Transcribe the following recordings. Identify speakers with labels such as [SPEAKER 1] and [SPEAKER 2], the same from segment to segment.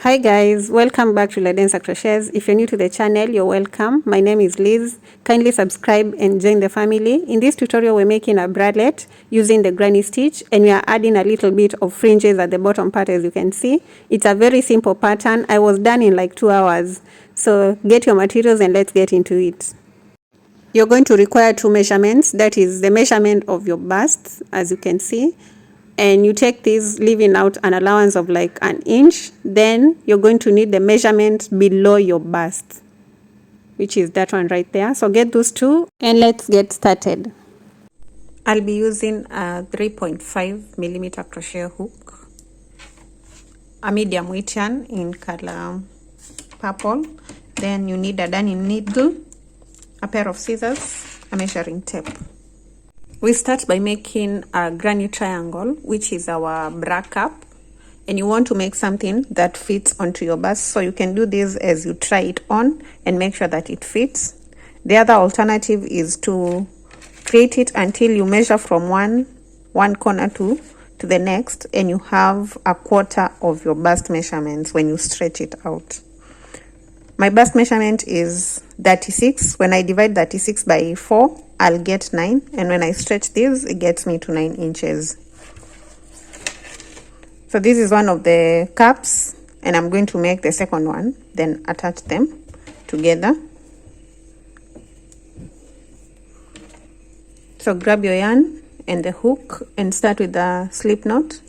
[SPEAKER 1] Hi guys, welcome back to Bralettte Crochets. If you're new to the channel, you're welcome. My name is Liz. Kindly subscribe and join the family. In this tutorial, we're making a bralette using the granny stitch, and we are adding a little bit of fringes at the bottom part, as you can see. It's a very simple pattern. I was done in like 2 hours. So get your materials and let's get into it. You're going to require 2 measurements. That is the measurement of your bust, as you can see. And you take this, leaving out an allowance of like 1 inch. Then you're going to need the measurement below your bust, which is that one right there. So get those two and let's get started. I'll be using a 3.5 millimeter crochet hook, a medium weight yarn in color purple. Then you need a darning needle, a pair of scissors, a measuring tape. We start by making a granny triangle, which is our bra cup, and you want to make something that fits onto your bust. So you can do this as you try it on and make sure that it fits. The other alternative is to create it until you measure from one corner to the next, and you have a quarter of your bust measurements when you stretch it out. My bust measurement is 36. When I divide 36 by 4, I'll get 9. And when I stretch this, it gets me to 9 inches. So this is one of the cups, and I'm going to make the second one, then attach them together. So grab your yarn and the hook and start with the slip knot.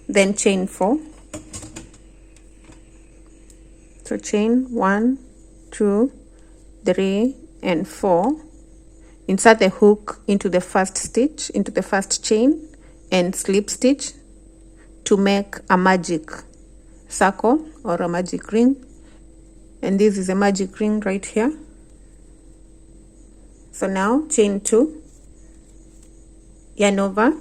[SPEAKER 1] Then chain 4. So chain 1, 2, 3, and 4. Insert the hook into the first stitch, into the first chain, and slip stitch to make a magic circle or a magic ring. And this is a magic ring right here. So now chain 2, yarn over,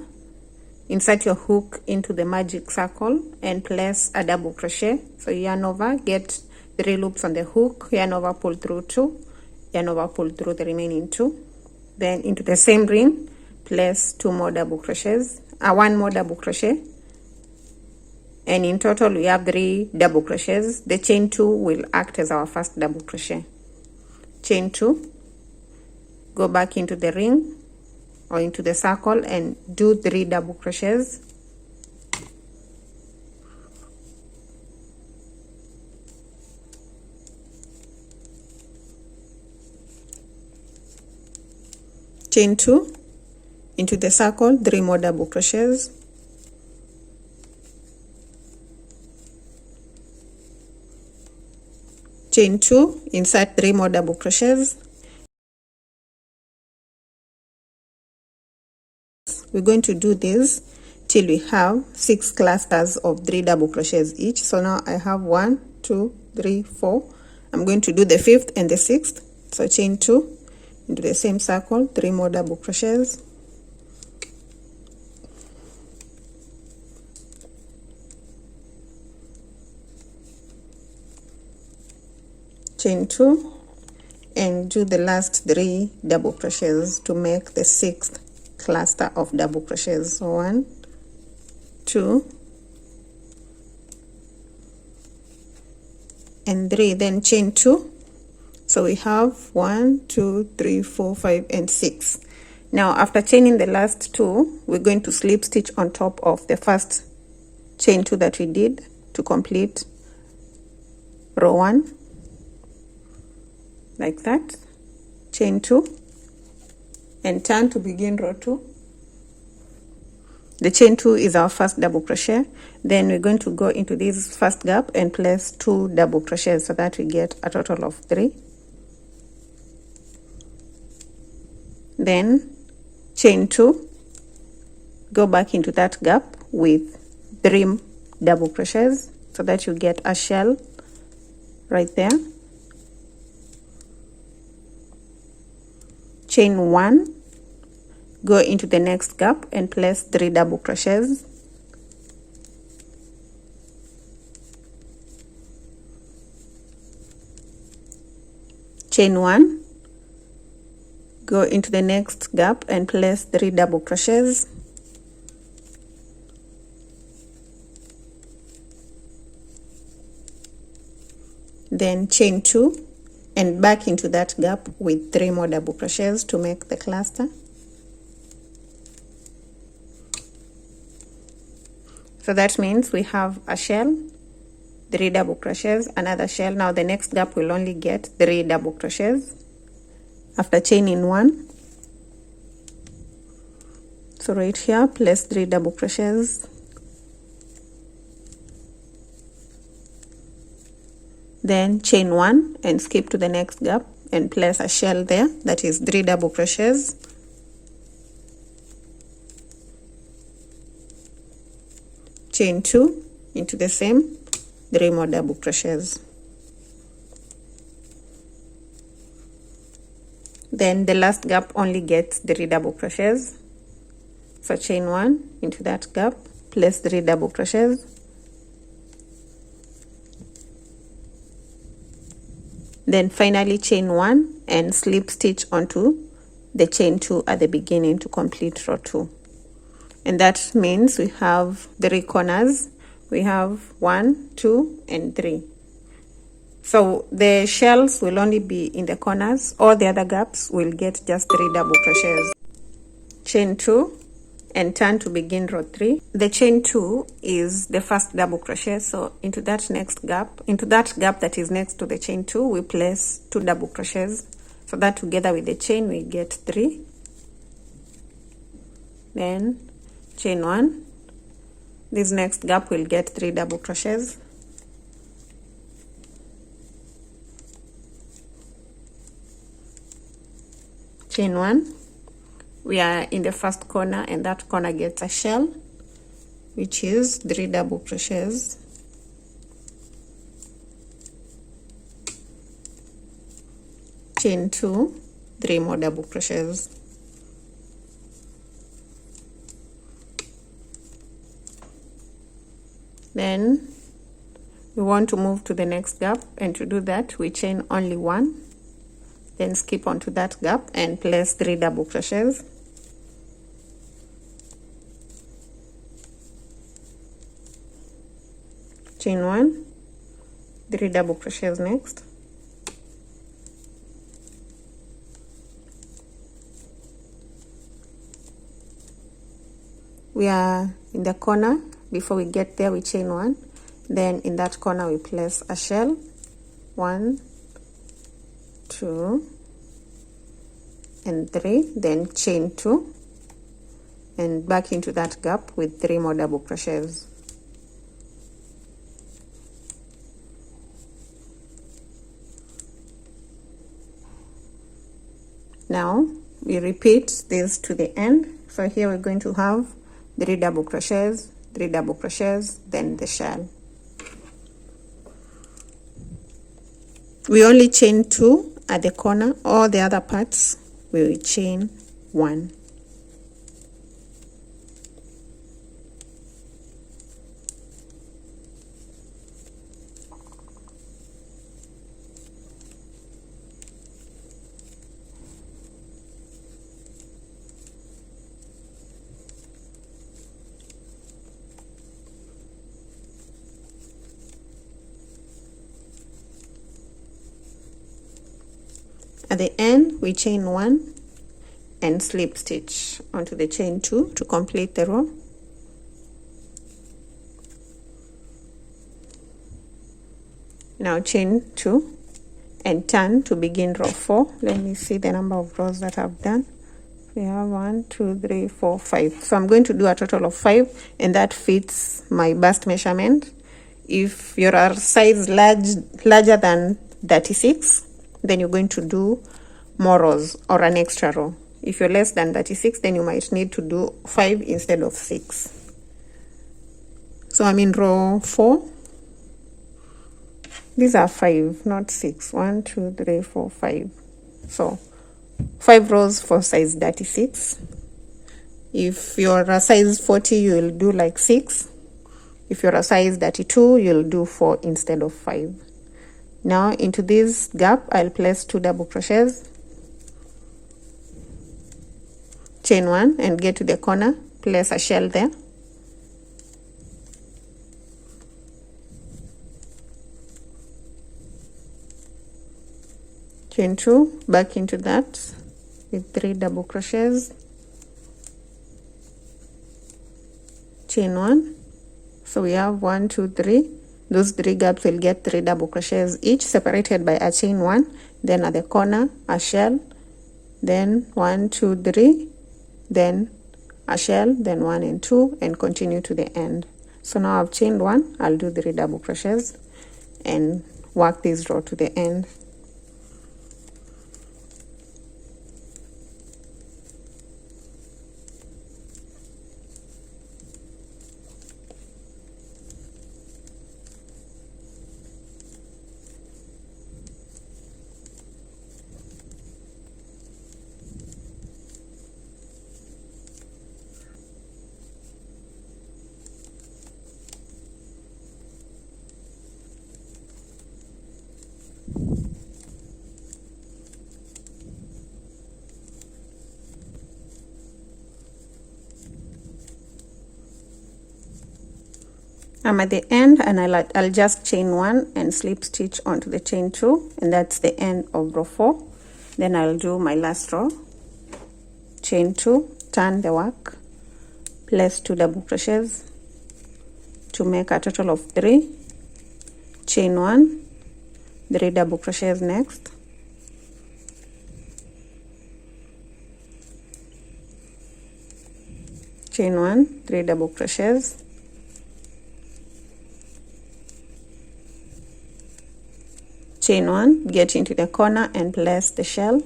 [SPEAKER 1] insert your hook into the magic circle and place a double crochet. So yarn over, get 3 loops on the hook, yarn over, pull through 2, yarn over, pull through the remaining 2. Then into the same ring, place 2 more double crochets, 1 more double crochet. And in total, we have 3 double crochets. The chain 2 will act as our first double crochet. Chain 2, go back into the ring or into the circle and do 3 double crochets. Chain 2, into the circle, 3 more double crochets. Chain 2, insert 3 more double crochets. We're going to do this till we have 6 clusters of 3 double crochets each. So now I have 1, 2, 3, 4. I'm going to do the 5th and the 6th. So chain 2, into the same circle, 3 more double crochets. Chain 2 and do the last 3 double crochets to make the 6th cluster of double crochets. So 1, 2, and 3. Then chain 2. So we have 1, 2, 3, 4, 5, and 6. Now after chaining the last 2, we're going to slip stitch on top of the first chain 2 that we did to complete row 1, like that. Chain 2 and turn to begin row 2. The chain 2 is our first double crochet. Then we're going to go into this first gap and place 2 double crochets so that we get a total of 3. Then chain 2, go back into that gap with 3 double crochets so that you get a shell right there. Chain 1, go into the next gap and place 3 double crochets. Chain 1, go into the next gap and place 3 double crochets. then chain 2 and back into that gap with 3 more double crochets to make the cluster. So that means we have a shell, 3 double crochets, another shell. Now the next gap will only get 3 double crochets after chaining 1. So right here, place 3 double crochets, then chain 1 and skip to the next gap and place a shell there, that is 3 double crochets, chain 2 into the same, 3 more double crochets. Then the last gap only gets 3 double crochets, so chain 1 into that gap, place 3 double crochets, then finally chain 1 and slip stitch onto the chain 2 at the beginning to complete row 2. And that means we have 3 corners. We have 1, 2 and 3. So the shells will only be in the corners. All the other gaps will get just 3 double crochets. Chain 2 and turn to begin row 3. The chain 2 is the first double crochet, so into that next gap, that is next to the chain 2, we place 2 double crochets, so that together with the chain we get 3. Then chain 1, this next gap will get 3 double crochets, chain 1. We are in the first corner and that corner gets a shell, which is 3 double crochets, chain 2, 3 more double crochets, then we want to move to the next gap, and to do that we chain only 1, then skip onto that gap and place 3 double crochets, chain 1, 3 double crochets next, we are in the corner. Before we get there we chain 1, then in that corner we place a shell, 1, 2 and 3, then chain 2 and back into that gap with 3 more double crochets. Now we repeat this to the end. So here we're going to have 3 double crochets, 3 double crochets, then the shell. We only chain 2 at the corner. All the other parts we will chain 1. At the end we chain 1 and slip stitch onto the chain 2 to complete the row. Now chain 2 and turn to begin row 4. Let me see the number of rows that I've done. We have 1, 2, 3, 4, 5. So I'm going to do a total of 5, and that fits my bust measurement. If you're a size larger than 36, then you're going to do more rows or an extra row. If you're less than 36, then you might need to do 5 instead of 6. So I'm in row 4. These are 5, not 6. 1, 2, 3, 4, 5. So 5 rows for size 36. If you're a size 40, you'll do like 6. If you're a size 32, you'll do 4 instead of 5. Now into this gap I'll place 2 double crochets, chain 1 and get to the corner, place a shell there, chain 2, back into that with 3 double crochets, chain 1. So we have 1, 2, 3. Those 3 gaps will get 3 double crochets each, separated by a chain 1. Then at the corner a shell, then 1, 2, 3, then a shell, then 1 and 2, and continue to the end. So now I've chained 1. I'll do 3 double crochets and work this row to the end. I'm at the end, and I'll just chain 1 and slip stitch onto the chain 2, and that's the end of row 4. Then I'll do my last row, chain 2, turn the work, place 2 double crochets to make a total of 3, chain 1, 3 double crochets next, chain 1, 3 double crochets, chain 1, get into the corner and place the shell,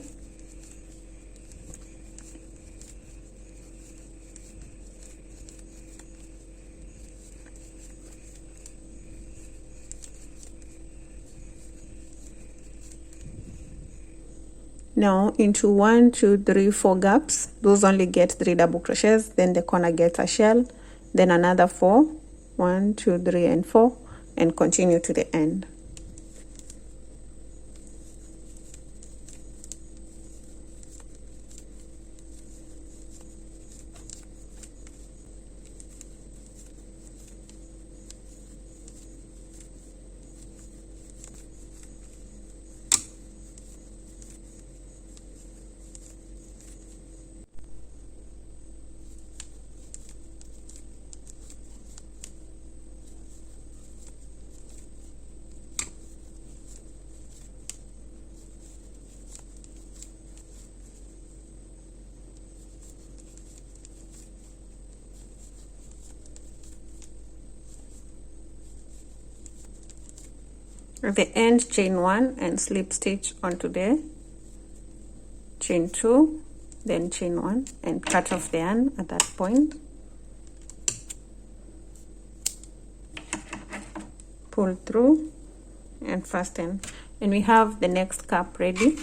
[SPEAKER 1] now into 1, 2, 3, 4 gaps. Those only get 3 double crochets, then the corner gets a shell, then another 4, 1, 2, 3, and 4, and continue to the end. At the end, chain 1 and slip stitch onto the chain 2, then chain 1 and cut off the yarn at that point. Pull through and fasten, and we have the next cap ready.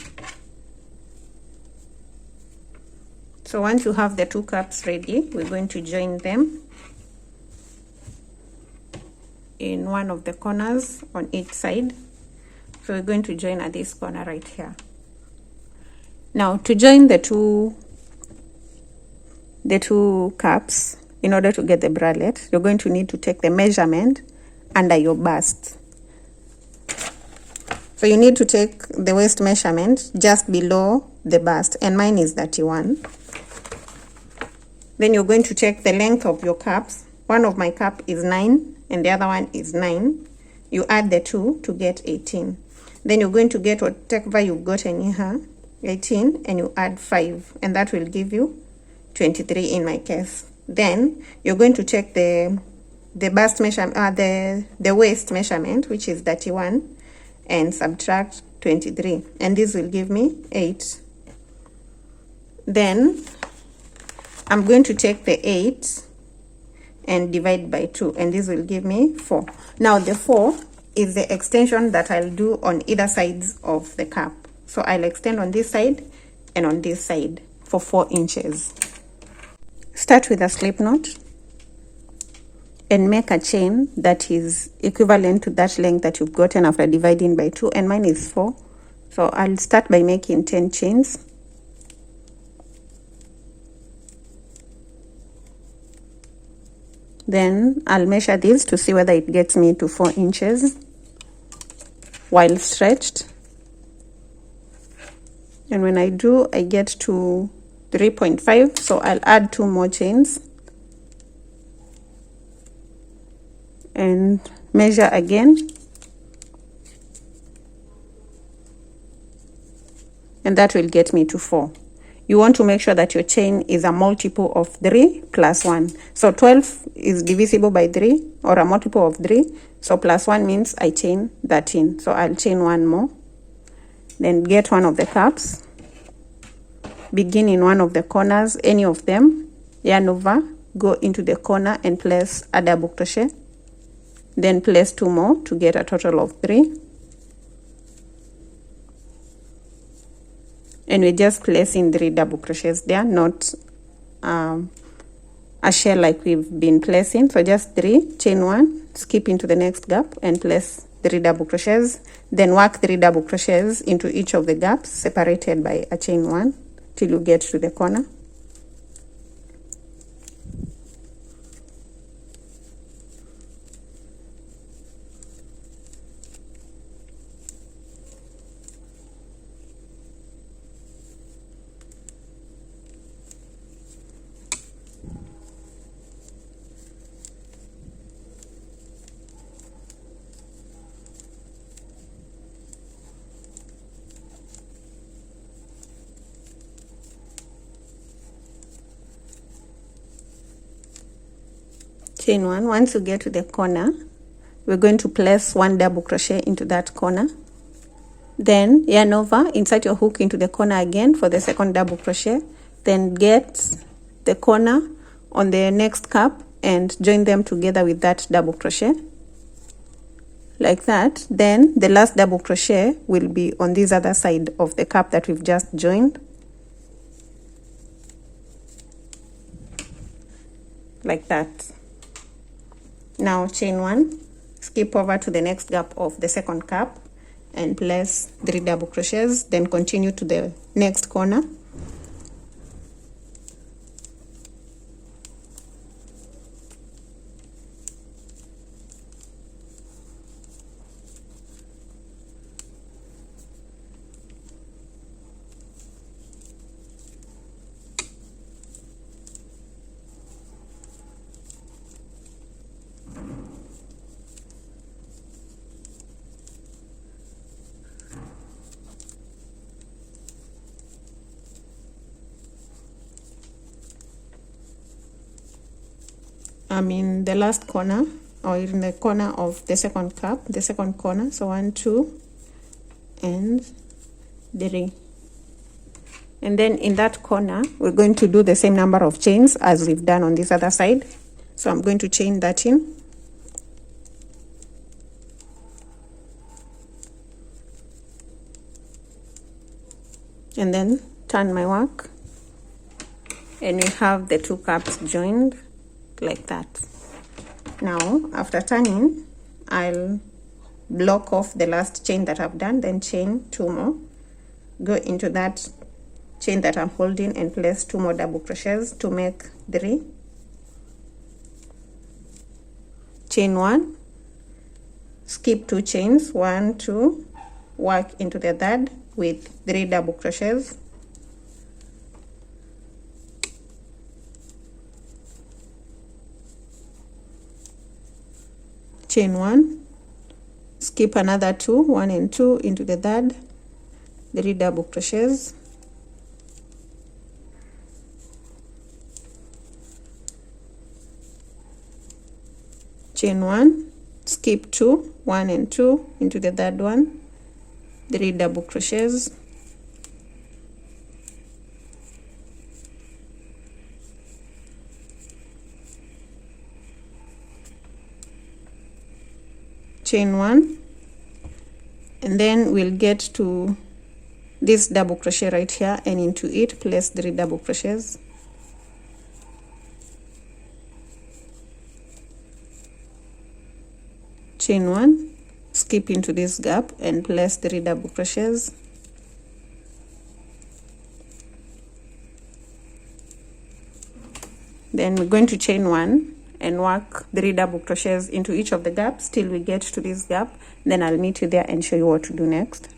[SPEAKER 1] So once you have the 2 caps ready, we're going to join them in one of the corners on each side. So we're going to join at this corner right here. Now to join the two caps, in order to get the bralette, you're going to need to take the measurement under your bust. So you need to take the waist measurement just below the bust, and mine is 31. Then you're going to take the length of your caps. One of my cap is 9 and the other one is 9. You add the 2 to get 18. Then you're going to get whatever you've gotten in here, 18, and you add 5, and that will give you 23 in my case. Then you're going to take the bust measurement, the waist measurement, which is 31, and subtract 23, and this will give me 8. Then I'm going to take the 8 and divide by 2, and this will give me 4. Now the 4 is the extension that I'll do on either sides of the cap. So I'll extend on this side and on this side for 4 inches. Start with a slip knot and make a chain that is equivalent to that length that you've gotten after dividing by 2, and mine is 4. So I'll start by making 10 chains. Then I'll measure this to see whether it gets me to 4 inches while stretched. and when I do, I get to 3.5, so I'll add 2 more chains and measure again, and that will get me to 4. You want to make sure that your chain is a multiple of 3 plus 1. So 12 is divisible by 3, or a multiple of 3. So plus 1 means I chain 13. So I'll chain 1 more. Then get one of the cups. Begin in one of the corners, any of them. Yarn over, go into the corner and place a double crochet. Then place 2 more to get a total of 3. And we're just placing 3 double crochets there, not a shell like we've been placing. So just 3, chain 1, skip into the next gap and place 3 double crochets. Then work 3 double crochets into each of the gaps separated by a chain 1 till you get to the corner. Chain 1. Once you get to the corner, we're going to place 1 double crochet into that corner. Then yarn over, insert your hook into the corner again for the second double crochet. Then get the corner on the next cup and join them together with that double crochet. Like that. Then the last double crochet will be on this other side of the cup that we've just joined. Like that. Now chain 1, skip over to the next gap of the second cup and place 3 double crochets, then continue to the next corner. I'm in the last corner, or in the corner of the second cup, the second corner. So 1, 2, and 3. And then in that corner, we're going to do the same number of chains as we've done on this other side. So I'm going to chain that in. And then turn my work. And we have the 2 cups joined. Like that. Now after turning, I'll block off the last chain that I've done, then chain 2 more, go into that chain that I'm holding and place 2 more double crochets to make 3. Chain 1, skip 2 chains, 1, 2, work into the third with 3 double crochets. Chain 1, skip another 2, 1 and 2 into the third, 3 double crochets. Chain 1, skip 2, 1 and 2 into the third one, 3 double crochets. Chain 1, and then we'll get to this double crochet right here, and into it place 3 double crochets. Chain 1, skip into this gap and place 3 double crochets. Then we're going to chain 1 and work 3 double crochets into each of the gaps till we get to this gap. Then I'll meet you there and show you what to do next.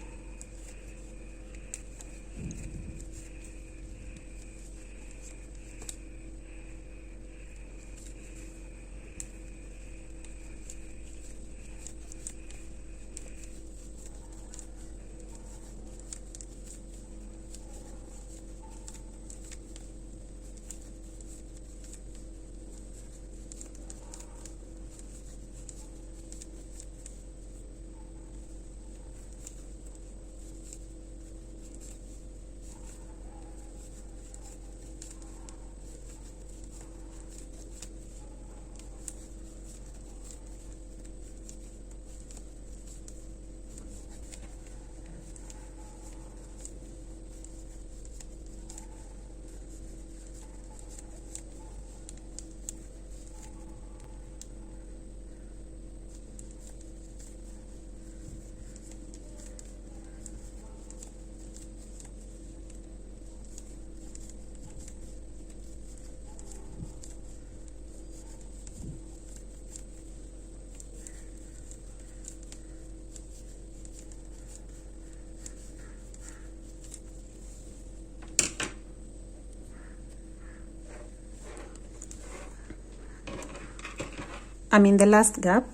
[SPEAKER 1] I'm in the last gap,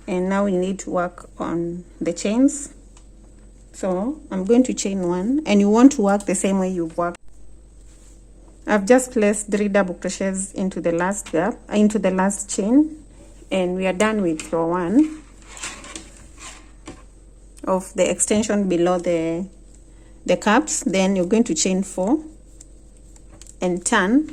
[SPEAKER 1] and now we need to work on the chains. So I'm going to chain 1, and you want to work the same way you've worked. I've just placed 3 double crochets into the last gap, into the last chain, and we are done with row 1 of the extension below the caps. Then you're going to chain 4 and turn,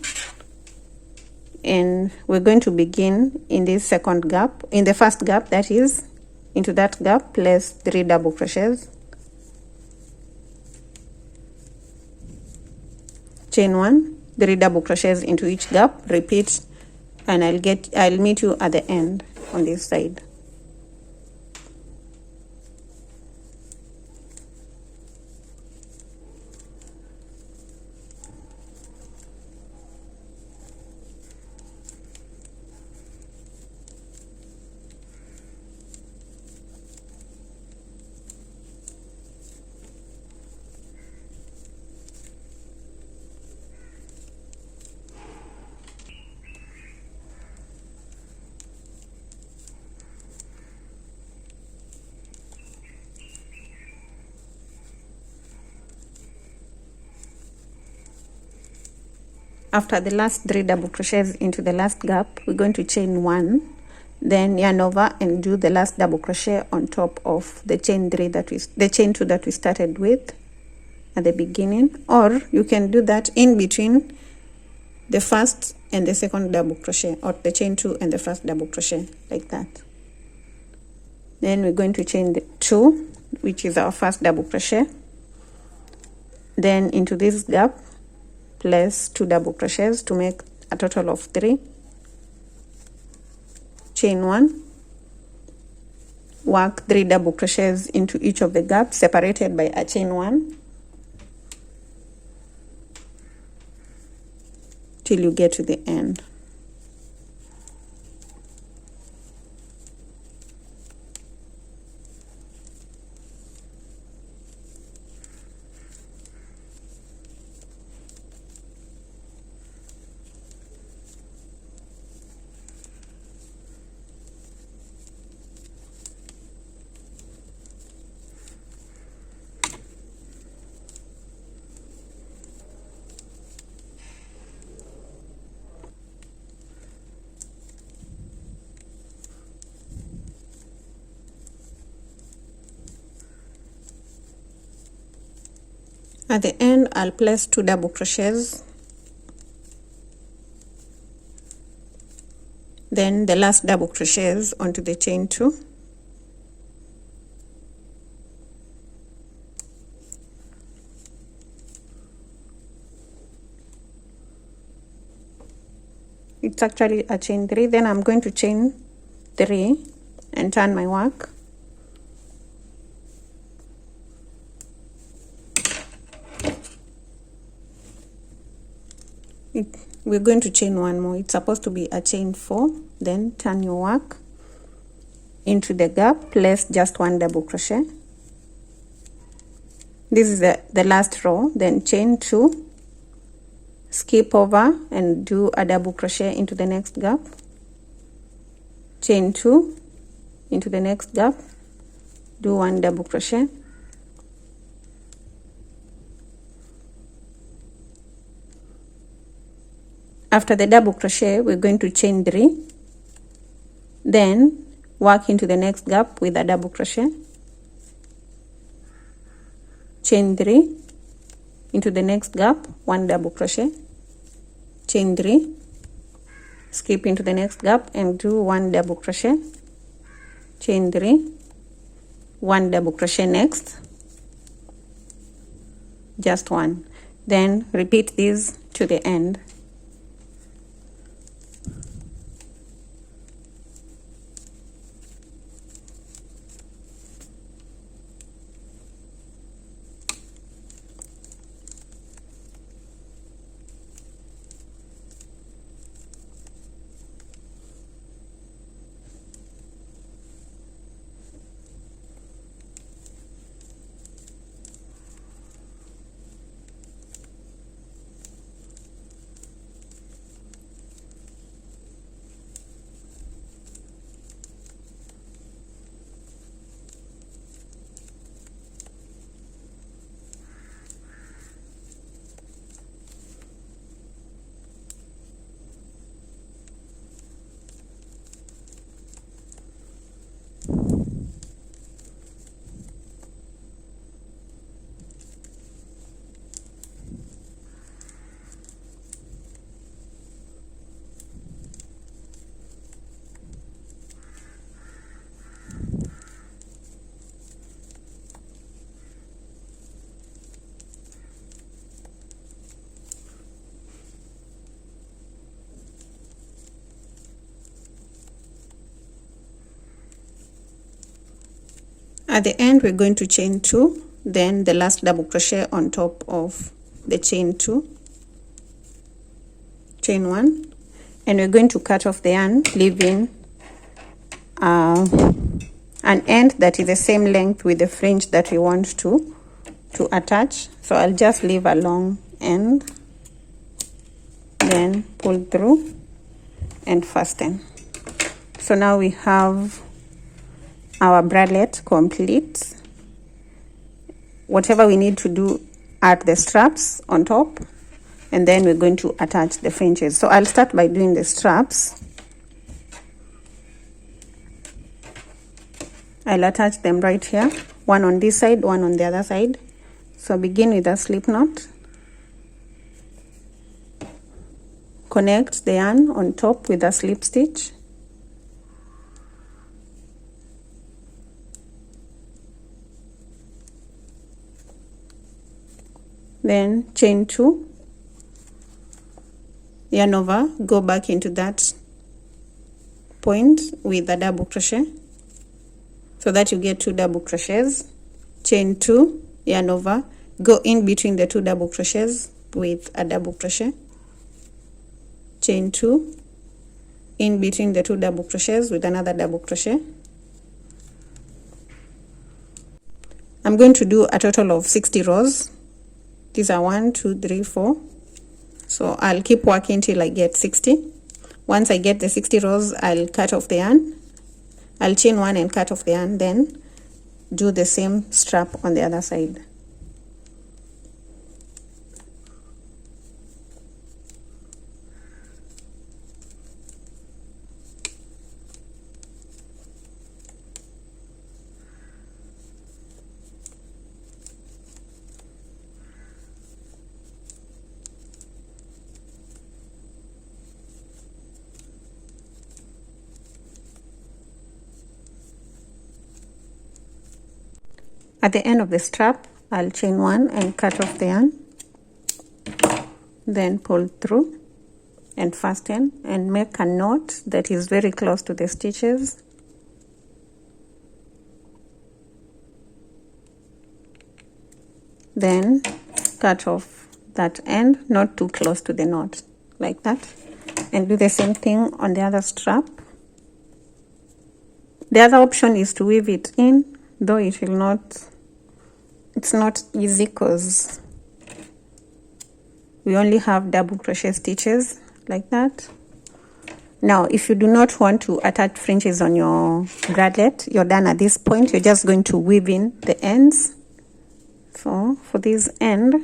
[SPEAKER 1] and we're going to begin in this second gap, in the first gap, that is, into that gap, place 3 double crochets, chain 1, 3 double crochets into each gap, repeat, and I'll meet you at the end on this side. After the last 3 double crochets into the last gap, we're going to chain 1, then yarn over and do the last double crochet on top of the chain 2 that we started with at the beginning, or you can do that in between the first and the second double crochet, or the chain 2 and the first double crochet, like that. Then we're going to chain the 2, which is our first double crochet, then into this gap place 2 double crochets to make a total of 3, chain 1, work 3 double crochets into each of the gaps separated by a chain 1 till you get to the end. At the end, I'll place 2 double crochets, then the last double crochets onto the chain 2, it's actually a chain 3, then I'm going to chain 3 and turn my work. We're going to chain 1 more. It's supposed to be a chain 4, then turn your work into the gap, place just 1 double crochet. This is the last row, then chain 2, skip over and do a double crochet into the next gap, chain 2 into the next gap, do 1 double crochet, after the double crochet we're going to chain 3, then work into the next gap with a double crochet, chain 3 into the next gap, 1 double crochet, chain 3, skip into the next gap and do 1 double crochet, chain 3, 1 double crochet next, just 1, then repeat this to the end. At the end, we're going to chain 2, then the last double crochet on top of the chain 2, chain 1, and we're going to cut off the yarn, leaving an end that is the same length with the fringe that we want to attach. So I'll just leave a long end, then pull through and fasten. So now we have our bralette complete. Whatever we need to do at the straps on top, and then we're going to attach the fringes. So I'll start by doing the straps. I'll attach them right here, one on this side, one on the other side. So begin with a slip knot, connect the yarn on top with a slip stitch, then chain 2, yarn over, go back into that point with a double crochet so that you get 2 double crochets, chain 2, yarn over, go in between the 2 double crochets with a double crochet, chain 2, in between the 2 double crochets with another double crochet. I'm going to do a total of 60 rows. These are 1, 2, 3, 4. So I'll keep working till I get 60. Once I get the 60 rows, I'll cut off the yarn. I'll chain 1 and cut off the yarn, then do the same strap on the other side. At the end of the strap, I'll chain 1 and cut off the yarn, then pull through and fasten and make a knot that is very close to the stitches. Then cut off that end, not too close to the knot, like that, and do the same thing on the other strap. The other option is to weave it in, though it will not, it's not easy because we only have double crochet stitches like that. Now if you do not want to attach fringes on your bralette, you're done at this point. You're just going to weave in the ends. So for this end,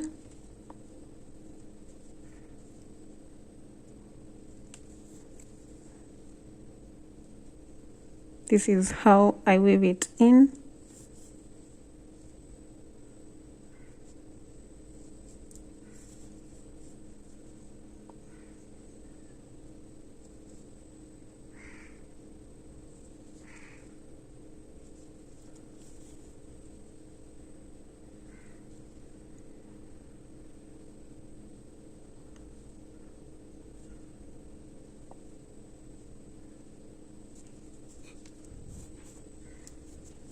[SPEAKER 1] this is how I weave it in.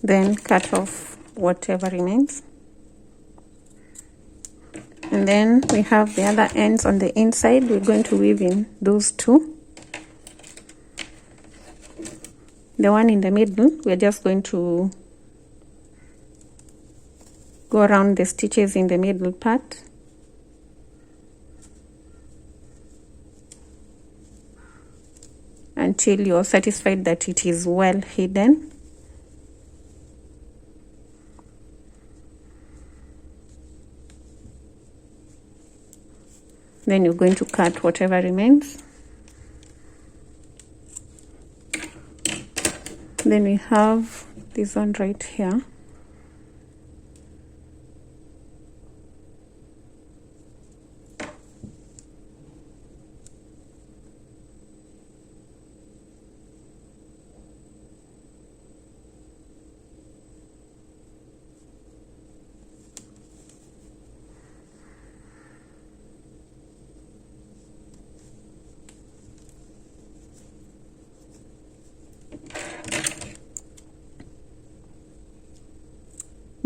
[SPEAKER 1] Then cut off whatever remains, and then we have the other ends on the inside. We're going to weave in those 2. The one in the middle, we're just going to go around the stitches in the middle part, until you're satisfied that it is well hidden. Then you're going to cut whatever remains. Then we have this one right here.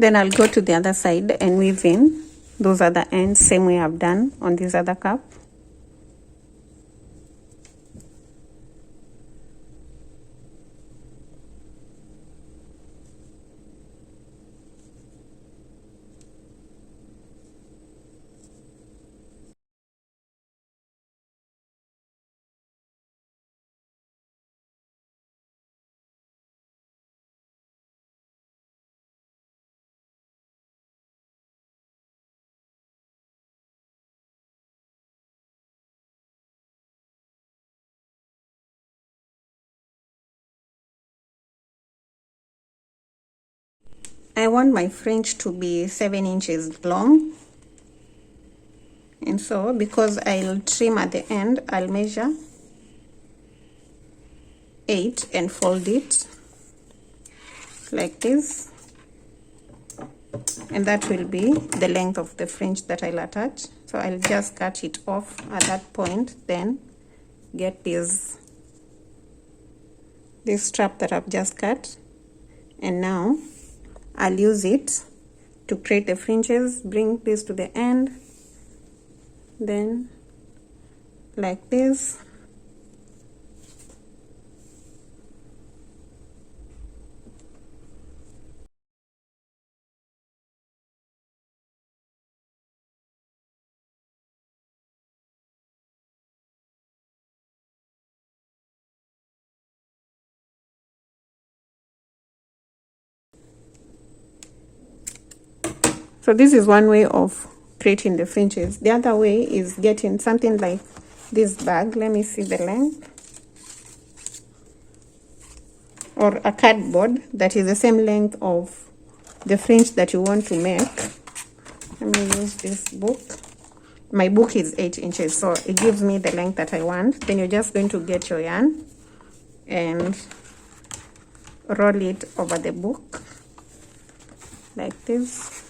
[SPEAKER 1] Then I'll go to the other side and weave in those other ends, same way I've done on this other cup. I want my fringe to be 7 inches long, and so because I'll trim at the end, I'll measure 8 and fold it like this, and that will be the length of the fringe that I'll attach. So I'll just cut it off at that point, then get this strap that I've just cut, and now I'll use it to create the fringes. Bring this to the end, then like this, so this is one way of creating the fringes. The other way is getting something like this bag. Let me see the length, or a cardboard that is the same length of the fringe that you want to make. Let me use this book. My book is 8 inches, so it gives me the length that I want. Then you're just going to get your yarn and roll it over the book like this.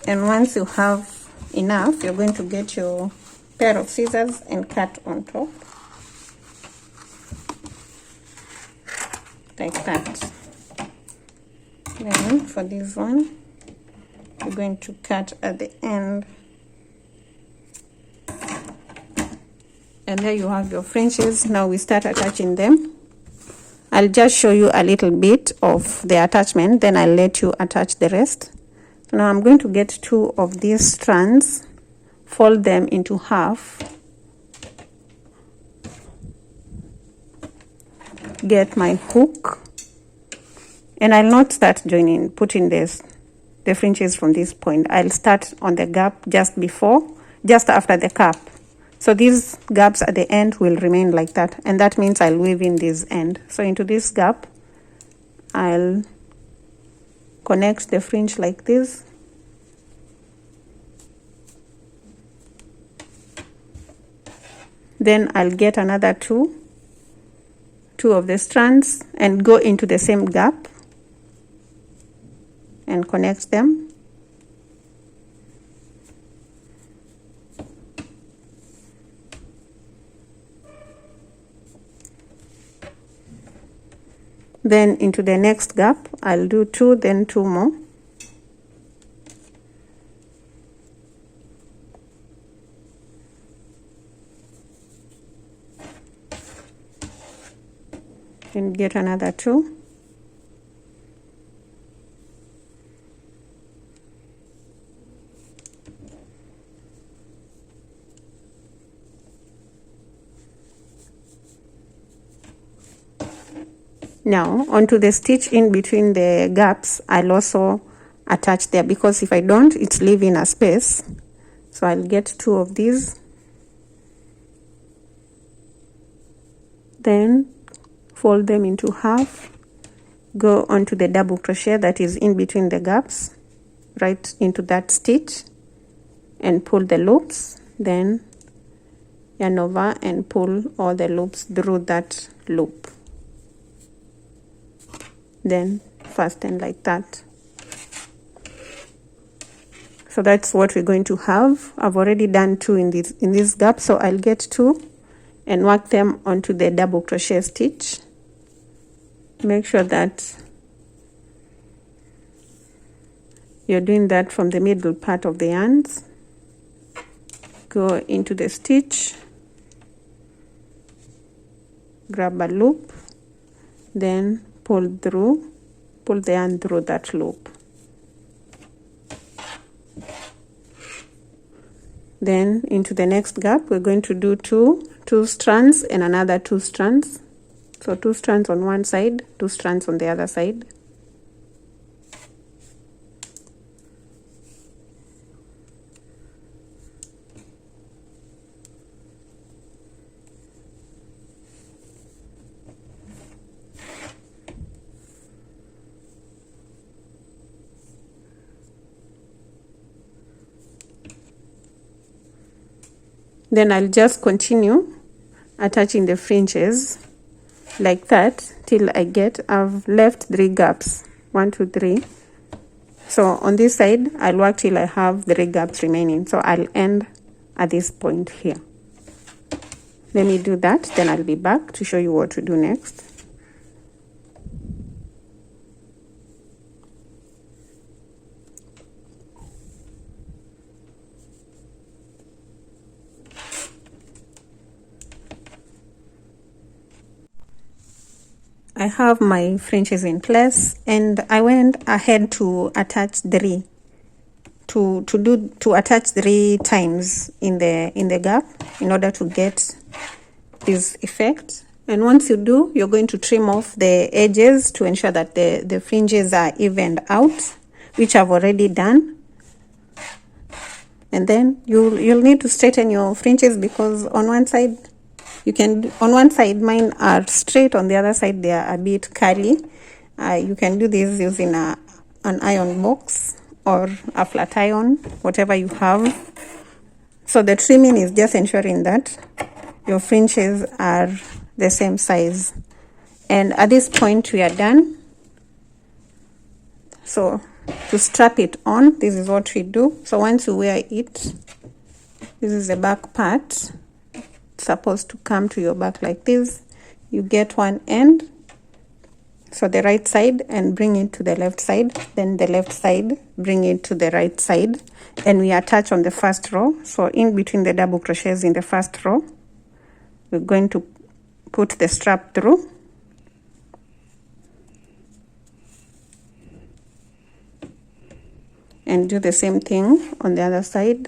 [SPEAKER 1] And once you have enough, you're going to get your pair of scissors and cut on top like that. Then for this one, you're going to cut at the end, and there you have your fringes. Now we start attaching them. I'll just show you a little bit of the attachment, then I'll let you attach the rest. Now I'm going to get 2 of these strands, fold them into half, get my hook, and I'll not start putting the fringes from this point. I'll start on the gap just after the cap. So these gaps at the end will remain like that, and that means I'll weave in this end. So into this gap, I'll connect the fringe like this, then I'll get another two of the strands and go into the same gap and connect them. Then into the next gap, I'll do 2, then 2 more. And get another 2. Now onto the stitch in between the gaps, I'll also attach there, because if I don't, it's leaving a space. So I'll get 2 of these, then fold them into half, go onto the double crochet that is in between the gaps, right into that stitch, and pull the loops, then yarn over and pull all the loops through that loop. then fasten like that. So that's what we're going to have. I've already done 2 in this gap, so I'll get 2 and work them onto the double crochet stitch. Make sure that you're doing that from the middle part of the yarns. Go into the stitch, grab a loop, then pull the yarn through that loop. Then into the next gap, we're going to do two strands and another 2 strands. So 2 strands on one side, 2 strands on the other side. Then I'll just continue attaching the fringes like that till I've left 3 gaps, 1 2 3. So on this side I'll work till I have 3 gaps remaining, so I'll end at this point here. Let me do that, then I'll be back to show you what to do next. I have my fringes in place, and I went ahead to attach 3 to attach 3 times in the gap in order to get this effect. And once you do, you're going to trim off the edges to ensure that the fringes are evened out, which I've already done. And then you'll need to straighten your fringes, because on one side mine are straight, on the other side they are a bit curly. You can do this using an iron box or a flat iron, whatever you have. So the trimming is just ensuring that your fringes are the same size. And at this point we are done. So to strap it on, this is what we do. So once you wear it, this is the back part. It's supposed to come to your back like this. You get one end, so the right side, and bring it to the left side, then the left side, bring it to the right side, and we attach on the first row. So in between the double crochets in the first row, we're going to put the strap through, and do the same thing on the other side.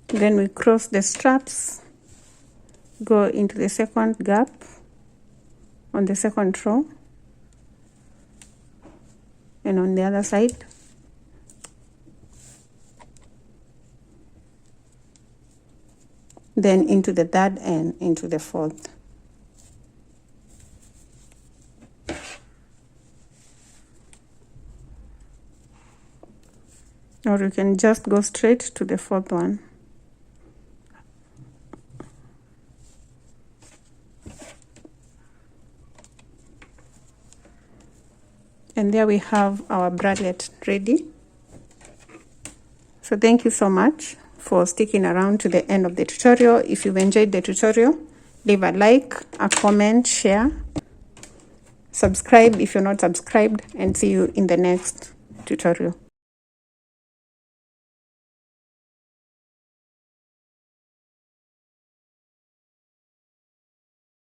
[SPEAKER 1] Then we cross the straps, go into the second gap on the second row, and on the other side. Then into the third and into the fourth. Or you can just go straight to the fourth one. And there we have our bralette ready. So thank you so much for sticking around to the end of the tutorial. If you've enjoyed the tutorial, leave a like, a comment, share, subscribe if you're not subscribed, and see you in the next tutorial.